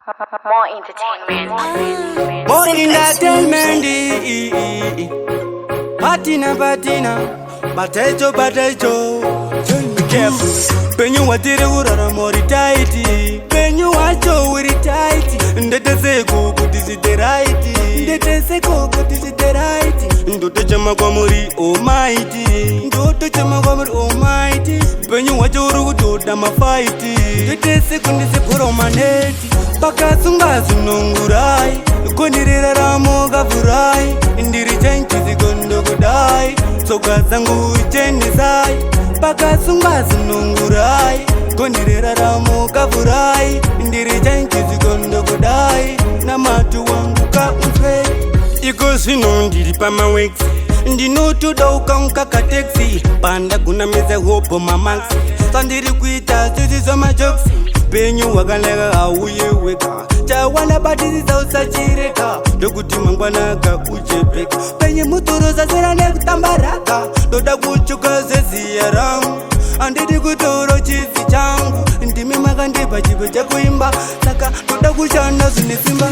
More entertainment. More entertainment. Patina. Batejo. Careful. Penyu watire urara mori tighty. Penyu wacho uri tighty. Ndete seko kutisi right. Ndete seko kutisi right. Ndoto chama kwa muri almighty. Ndoto chama kwa muri almighty. Penyu wacho uru kutoda mafighty. Ndete seko ndise puro maneti. Paka sunga sunungurai. Konirira ramo gafurai. Indiri chenchi zikondo kudai. Soka zangu cheni sai. Paka sunga sunungurai. Konirira ramo gafurai. Indiri chenchi zikondo kudai. Na matu wangu ka mfe. Iko sino ndiri pama wexi. Ndinoto dauka nkaka taxi. Panda kuna meze hopo mamaxi. Sandiri kuita sisi soma jokesi. Penyu wakalega auye weka. Chawana batisi za usachireka. Dokuti mangwanaka uchepeka. Penye muturo za sera nekutambaraka. Doda kuchuka zezi ya rangu. Andidi kutoro chizi changu. Ndimi makandipa chipo cha kuimba. Saka doda kuchana sunisimba.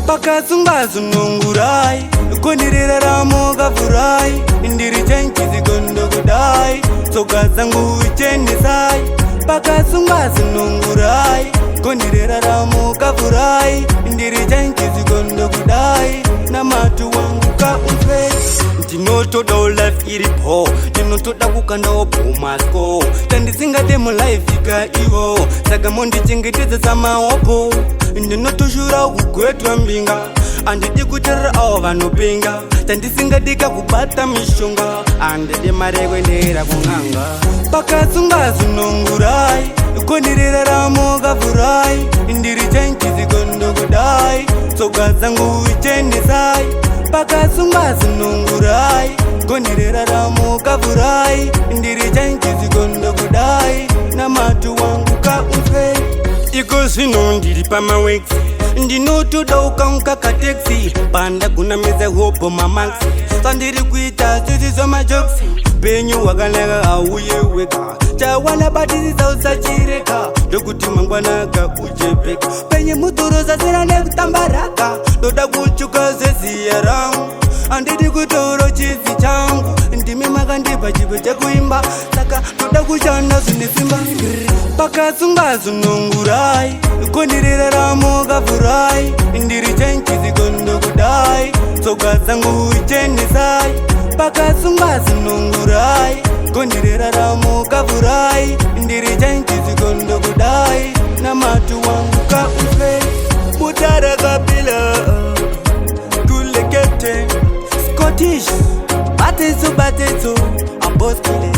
Paka sunga sunungurai. Konirira ramo gafurai. Indiri chenchi zikondo kudai. Soka zangu cheni sai. Paka sunga sunungurai. Konirira ramo gafurai. Indiri chenchi zikondo kudai. Na matu wangu ka umfe. Ndinoto do life iripo. Ndinoto da kukanda opo masko. Tandisinga demo life ika iwo. Saka mondi chengeteza sama opo. Ndinoto shura kukwetua mbinga. Andidi kutera awa vanopinga. Tandisinga dika kubata mishonga. Andidi marekwe ndera kunganga. Paka sunga sunungurai. Konirira ramo gafurai. Indiri chenchi zikondo kudai. Soka zangu cheni sai. Paka sunga sunungurai. Konirira ramo gafurai. Indiri chenchi zikondo kudai. Na matu wangu ka umfe. Iko sino ndiri pama wexi. Ndinoto dauka nkaka taxi. Panda kuna meze hopo mamaxi. Sandiri kuita sisi soma jokesi. Penyu wakalega auye weka. Chawana batisi za usachireka. Dokuti mangwanaka uchepeka. Penye muturo za sera nekutambaraka. Doda kuchuka zezi ya rangu. Andidi kutoro chizi changu. Ndimi makandipa chipo cha kuimba. Saka doda kuchana sunisimba. Paka sunga sunungurai. Konirira ramo gafurai. Indiri chenchi zikondo kudai. Soka zangu cheni sai. Paka sunga sunungurai. Konirira ramo gafurai. Indiri chenchi zikondo kudai. Na matu wangu ka umfe. Mutara kapila. Scottish, batezo, a boss kile,